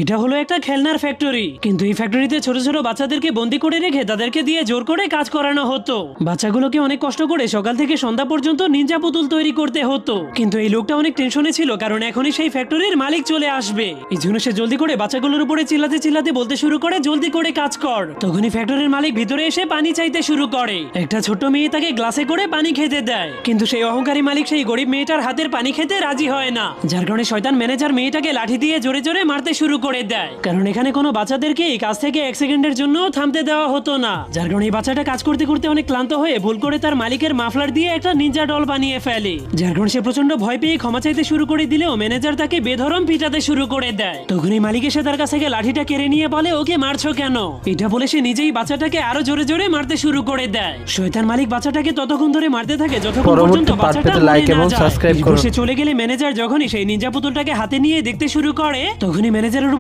এটা হলো একটা খেলনার ফ্যাক্টরি, কিন্তু এই ফ্যাক্টরিতে ছোট ছোট বাচ্চাদেরকে বন্দি করে রেখে তাদেরকে দিয়ে জোর করে কাজ করানো হতো। বাচ্চাগুলোকে অনেক কষ্ট করে সকাল থেকে সন্ধ্যা পর্যন্ত নিনজা পুতুল তৈরি করতে হতো। কিন্তু এই লোকটা অনেক টেনশনে ছিল, কারণ এখনই সেই ফ্যাক্টরির মালিক চলে আসবে। এই জন্য সে জলদি করে বাচ্চাগুলোর উপরে চিল্লাতে চিল্লাতে বলতে শুরু করে, জলদি করে কাজ কর। তখনই ফ্যাক্টরির মালিক ভিতরে এসে পানি চাইতে শুরু করে। একটা ছোট্ট মেয়ে তাকে গ্লাসে করে পানি খেতে দেয়, কিন্তু সেই অহংকারী মালিক সেই গরিব মেয়েটার হাতের পানি খেতে রাজি হয় না। যার কারণে শয়তান ম্যানেজার মেয়েটাকে লাঠি দিয়ে জোরে জোরে মারতে শুরু করে দেয়, কারণ এখানে কোনো বাচ্চাদেরকে এই কাজ থেকে 1 সেকেন্ডের জন্য থামতে দেওয়া হতো না। যার কারণে এই বাচ্চাটা কাজ করতে করতে অনেক ক্লান্ত হয়ে ভুল করে তার মালিকের মাফলার দিয়ে একটা নিনজা ডল বানিয়ে ফেলে। যার কারণে সে প্রচন্ড ভয় পেয়ে ক্ষমা চাইতে শুরু করে দিলেও ম্যানেজার তাকে বেধরম পিটাতে শুরু করে দেয়। তখনই মালিক এসে তার কাছ থেকে লাঠিটা কেড়ে নিয়ে বলে, ওকে মারছো কেন? এটা বলে সে নিজেই বাচ্চাটাকে আরো জোরে জোরে মারতে শুরু করে দেয়। শয়তান মালিক বাচ্চাটাকে ততক্ষণ ধরে মারতে থাকে যতক্ষণ পর্যন্ত বাচ্চাটা লাইক এবং সাবস্ক্রাইব করে। সে চলে গেলে ম্যানেজার যখনই সেই নিনজা পুতুলটাকে হাতে নিয়ে দেখতে শুরু করে, তখনই ম্যানেজারের